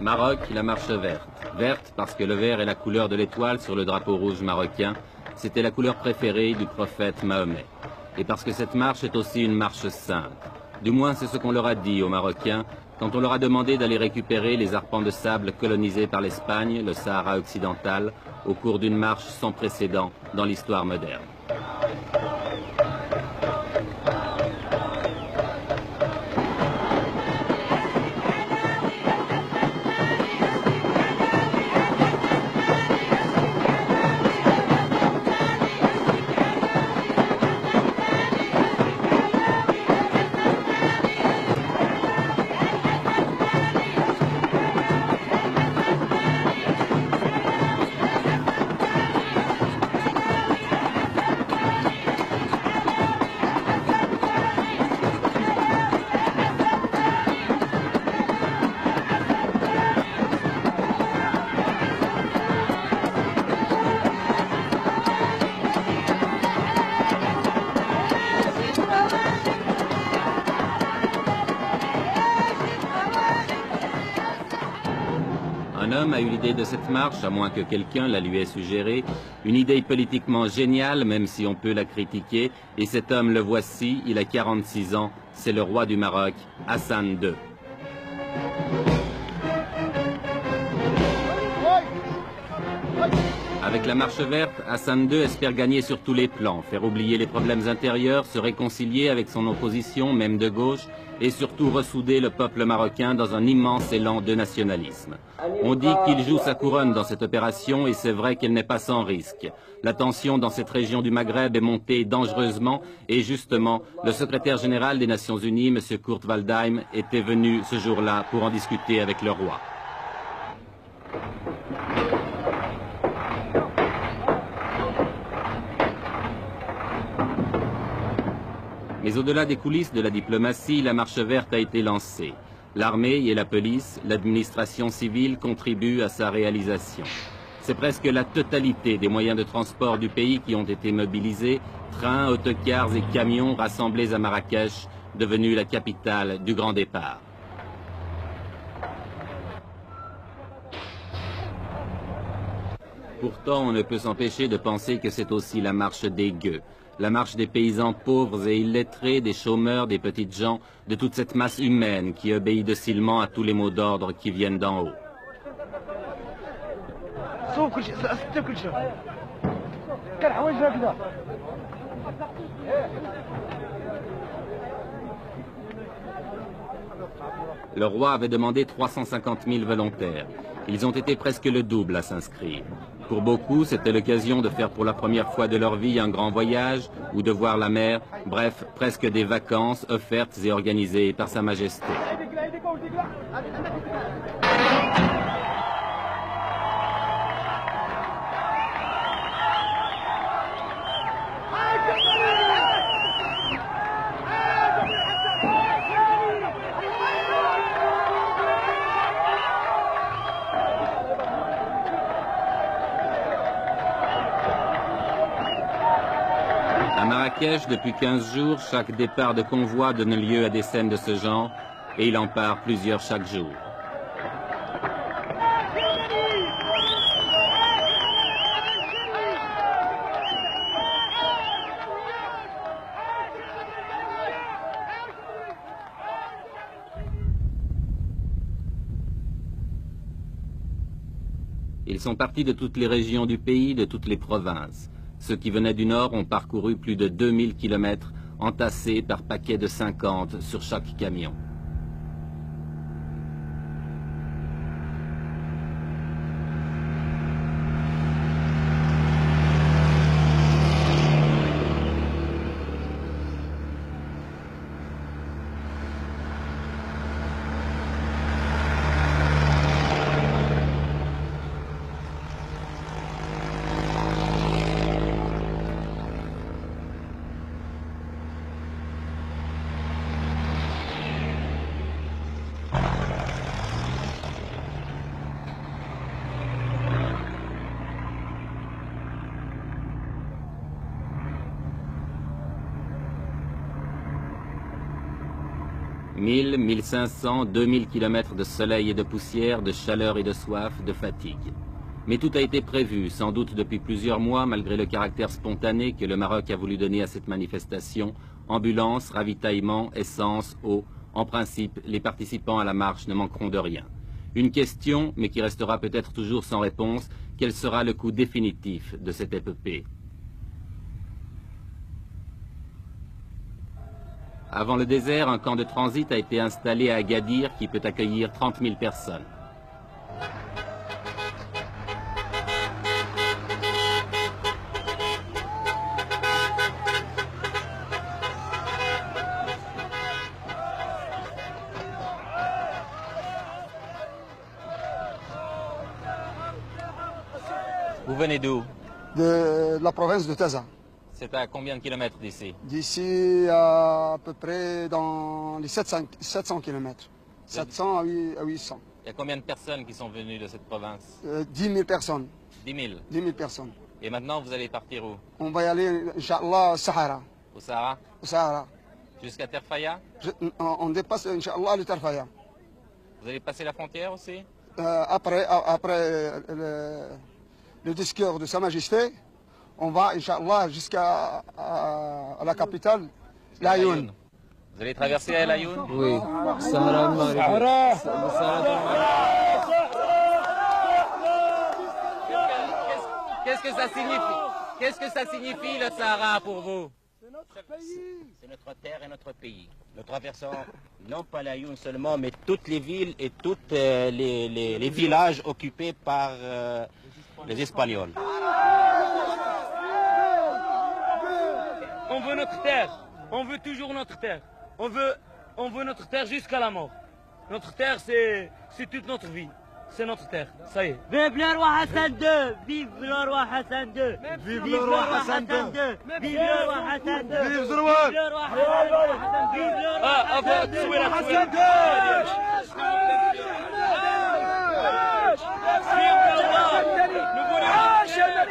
Maroc, la marche verte. Verte parce que le vert est la couleur de l'étoile sur le drapeau rouge marocain. C'était la couleur préférée du prophète Mahomet. Et parce que cette marche est aussi une marche sainte. Du moins, c'est ce qu'on leur a dit aux Marocains quand on leur a demandé d'aller récupérer les arpents de sable colonisés par l'Espagne, le Sahara occidental, au cours d'une marche sans précédent dans l'histoire moderne. Un homme a eu l'idée de cette marche, à moins que quelqu'un la lui ait suggérée, une idée politiquement géniale, même si on peut la critiquer, et cet homme, le voici, il a 46 ans, c'est le roi du Maroc, Hassan II. Avec la marche verte, Hassan II espère gagner sur tous les plans, faire oublier les problèmes intérieurs, se réconcilier avec son opposition, même de gauche, et surtout ressouder le peuple marocain dans un immense élan de nationalisme. On dit qu'il joue sa couronne dans cette opération et c'est vrai qu'elle n'est pas sans risque. La tension dans cette région du Maghreb est montée dangereusement et justement, le secrétaire général des Nations Unies, M. Kurt Waldheim, était venu ce jour-là pour en discuter avec le roi. Mais au-delà des coulisses de la diplomatie, la marche verte a été lancée. L'armée et la police, l'administration civile contribuent à sa réalisation. C'est presque la totalité des moyens de transport du pays qui ont été mobilisés, trains, autocars et camions rassemblés à Marrakech, devenue la capitale du grand départ. Pourtant, on ne peut s'empêcher de penser que c'est aussi la marche des gueux. La marche des paysans pauvres et illettrés, des chômeurs, des petites gens, de toute cette masse humaine qui obéit docilement à tous les mots d'ordre qui viennent d'en haut. Le roi avait demandé 350 000 volontaires. Ils ont été presque le double à s'inscrire. Pour beaucoup, c'était l'occasion de faire pour la première fois de leur vie un grand voyage ou de voir la mer, bref, presque des vacances offertes et organisées par Sa Majesté. À Marrakech, depuis 15 jours, chaque départ de convoi donne lieu à des scènes de ce genre, et il en part plusieurs chaque jour. Ils sont partis de toutes les régions du pays, de toutes les provinces. Ceux qui venaient du nord ont parcouru plus de 2000 kilomètres, entassés par paquets de 50 sur chaque camion. 1000, 1500, 2000 kilomètres de soleil et de poussière, de chaleur et de soif, de fatigue. Mais tout a été prévu, sans doute depuis plusieurs mois, malgré le caractère spontané que le Maroc a voulu donner à cette manifestation. Ambulance, ravitaillement, essence, eau. En principe, les participants à la marche ne manqueront de rien. Une question, mais qui restera peut-être toujours sans réponse, quel sera le coût définitif de cette épopée? Avant le désert, un camp de transit a été installé à Agadir qui peut accueillir 30 000 personnes. Vous venez d'où? De la province de Taza. C'est à combien de kilomètres d'ici? D'ici à peu près dans les 700 km. 700 à 800. Il y a combien de personnes qui sont venues de cette province? 10 000 personnes. 10 000. 10 000 personnes. Et maintenant, vous allez partir où? On va y aller, Inch'Allah, au Sahara. Au Sahara? Au Sahara. Jusqu'à Terfaya? On dépasse, Inch'Allah, le Terfaya. Vous allez passer la frontière aussi? Après le discours de Sa Majesté, on va, Inch'Allah, jusqu'à la capitale, Laayoune. Vous allez traverser à Laayoune? Oui. Sahara Qu'est-ce que ça signifie? Qu'est-ce que ça signifie le Sahara pour vous? C'est notre terre et notre pays. Nous traversons non pas Laayoune seulement, mais toutes les villes et tous les villages occupés par les Espagnols. On veut notre terre, on veut toujours notre terre. On veut notre terre jusqu'à la mort. Notre terre, c'est toute notre vie. C'est notre terre, ça y est. Vive le roi Hassan II! Vive le roi Hassan II! Vive le roi Hassan II! Vive le roi Hassan II! Vive le roi! Vive le roi Hassan II! Vive le roi Hassan II!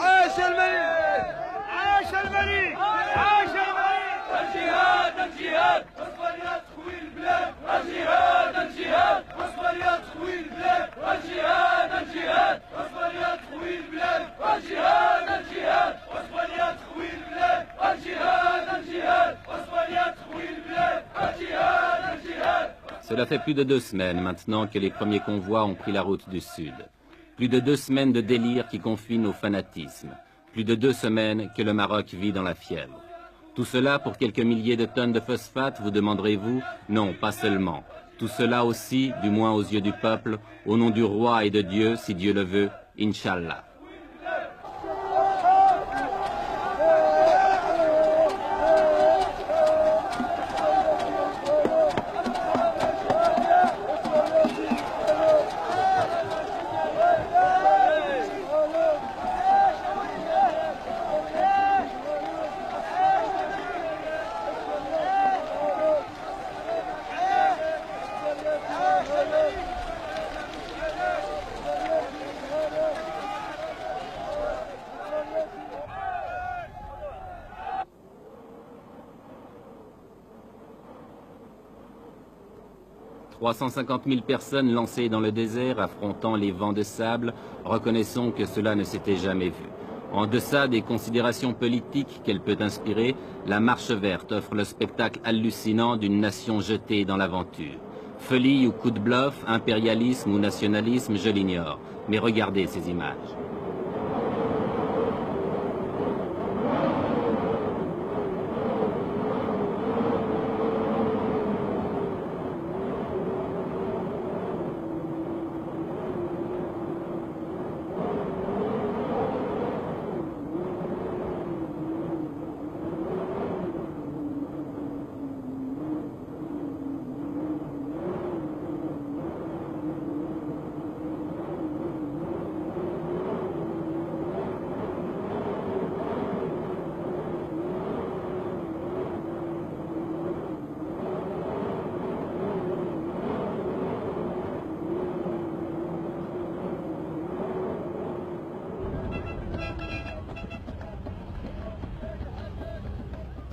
عاش الملك! عاش الملك! عاش الملك! الجهاد الجهاد اصبر يا تخوي البلاد الجهاد الجهاد اصبر يا تخوي البلاد الجهاد الجهاد اصبر يا تخوي البلاد الجهاد الجهاد اصبر يا تخوي البلاد الجهاد الجهاد اصبر يا تخوي البلاد الجهاد الجهاد. Cela fait plus de 2 semaines maintenant que les premiers convois ont pris la route du sud. Plus de 2 semaines de délire qui confine au fanatisme. Plus de 2 semaines que le Maroc vit dans la fièvre. Tout cela pour quelques milliers de tonnes de phosphate, vous demanderez-vous? Non, pas seulement. Tout cela aussi, du moins aux yeux du peuple, au nom du roi et de Dieu, si Dieu le veut, Inch'Allah. « 350 000 personnes lancées dans le désert, affrontant les vents de sable, reconnaissons que cela ne s'était jamais vu. En deçà des considérations politiques qu'elle peut inspirer, la Marche verte offre le spectacle hallucinant d'une nation jetée dans l'aventure. Folie ou coup de bluff, impérialisme ou nationalisme, je l'ignore. Mais regardez ces images.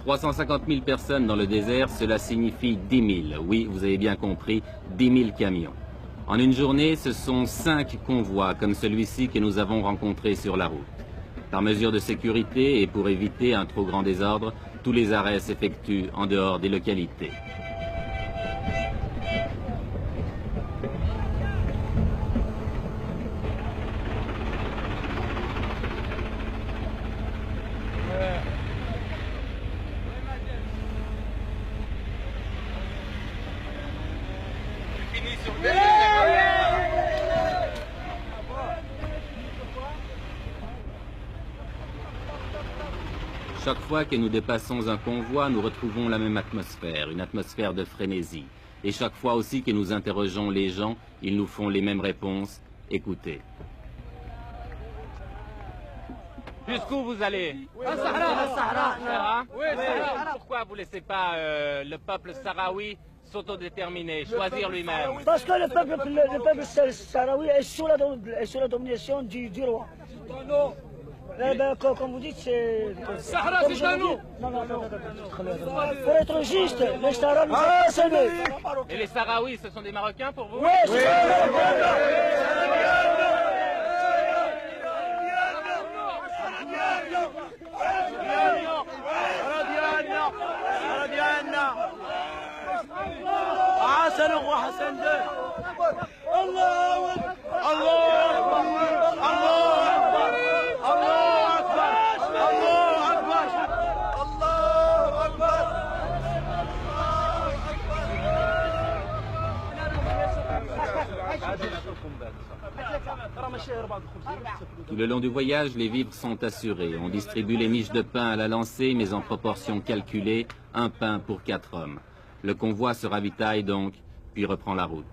350 000 personnes dans le désert, cela signifie 10 000. Oui, vous avez bien compris, 10 000 camions. En une journée, ce sont 5 convois comme celui-ci que nous avons rencontré sur la route. Par mesure de sécurité et pour éviter un trop grand désordre, tous les arrêts s'effectuent en dehors des localités. Chaque fois que nous dépassons un convoi, nous retrouvons la même atmosphère, une atmosphère de frénésie. Et chaque fois aussi que nous interrogeons les gens, ils nous font les mêmes réponses. Écoutez. Jusqu'où vous allez? Sahara. Pourquoi vous ne laissez pas le peuple sahraoui s'autodéterminer, choisir lui-même? Parce que le peuple sahraoui est sous la domination du roi. Comme vous dites, c'est... Sahara, c'est à nous. Non. Pour être juste, les Sahara nous ont sauvés. Et les Sahraouis, ce sont des Marocains pour vous? Oui, c'est Tout le long du voyage, les vivres sont assurés. On distribue les miches de pain à la lancée, mais en proportion calculée, un pain pour 4 hommes. Le convoi se ravitaille donc, puis reprend la route.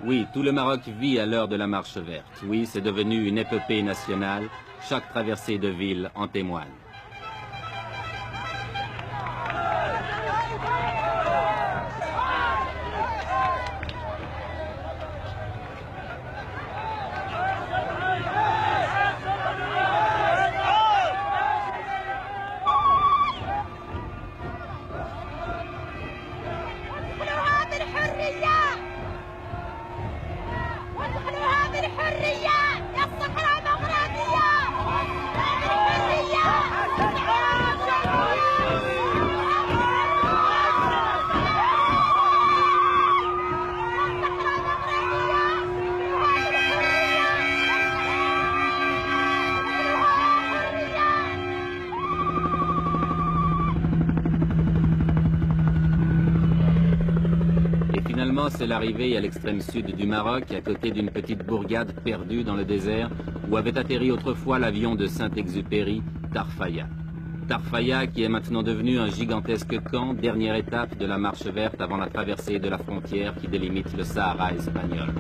Oui, tout le Maroc vit à l'heure de la marche verte. Oui, c'est devenu une épopée nationale. Chaque traversée de ville en témoigne. C'est l'arrivée à l'extrême sud du Maroc, à côté d'une petite bourgade perdue dans le désert, où avait atterri autrefois l'avion de Saint-Exupéry, Tarfaya. Tarfaya qui est maintenant devenu un gigantesque camp, dernière étape de la marche verte avant la traversée de la frontière qui délimite le Sahara espagnol.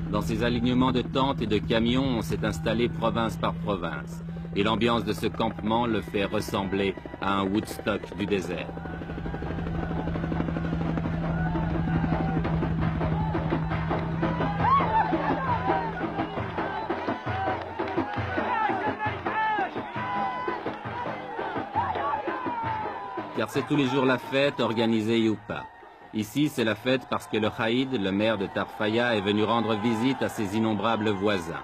Dans ces alignements de tentes et de camions, on s'est installé province par province. Et l'ambiance de ce campement le fait ressembler à un Woodstock du désert. Car c'est tous les jours la fête, organisée ou pas. Ici, c'est la fête parce que le Khaïd, le maire de Tarfaya, est venu rendre visite à ses innombrables voisins.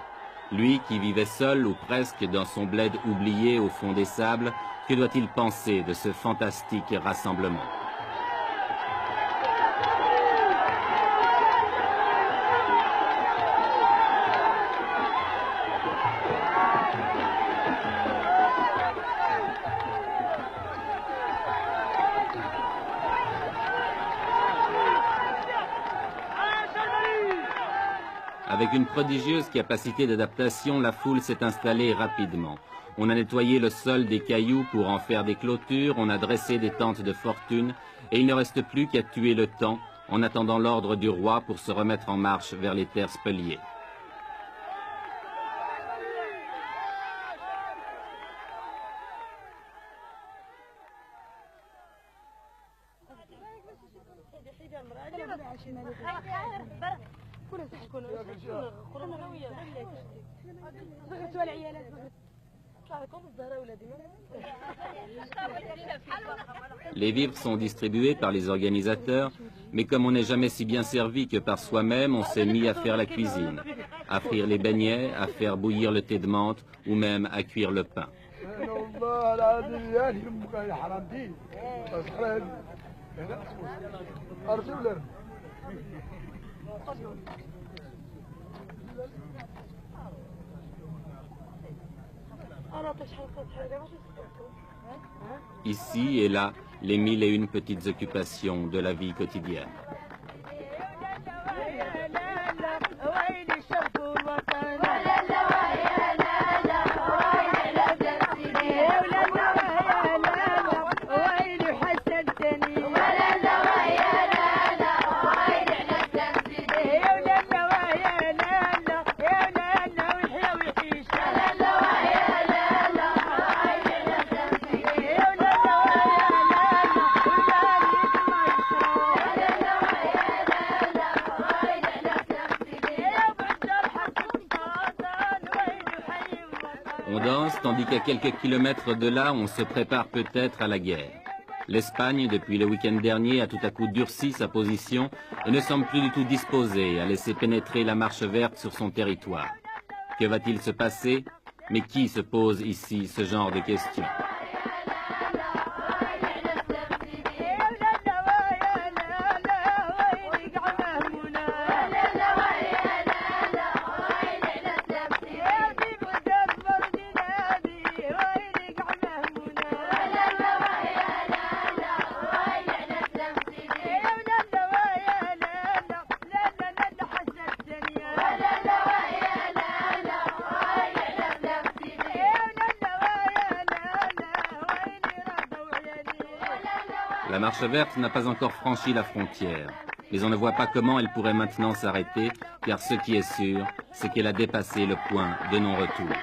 Lui qui vivait seul ou presque dans son bled oublié au fond des sables, que doit-il penser de ce fantastique rassemblement ? Avec une prodigieuse capacité d'adaptation, la foule s'est installée rapidement. On a nettoyé le sol des cailloux pour en faire des clôtures, on a dressé des tentes de fortune, et il ne reste plus qu'à tuer le temps en attendant l'ordre du roi pour se remettre en marche vers les terres spoliées. Les vivres sont distribués par les organisateurs, mais comme on n'est jamais si bien servi que par soi-même, on s'est mis à faire la cuisine, à frire les beignets, à faire bouillir le thé de menthe ou même à cuire le pain. Ici et là, les 1001 petites occupations de la vie quotidienne. On danse, tandis qu'à quelques kilomètres de là, on se prépare peut-être à la guerre. L'Espagne, depuis le week-end dernier, a tout à coup durci sa position et ne semble plus du tout disposée à laisser pénétrer la marche verte sur son territoire. Que va-t-il se passer? Mais qui se pose ici ce genre de questions? La marche verte n'a pas encore franchi la frontière, mais on ne voit pas comment elle pourrait maintenant s'arrêter, car ce qui est sûr, c'est qu'elle a dépassé le point de non-retour.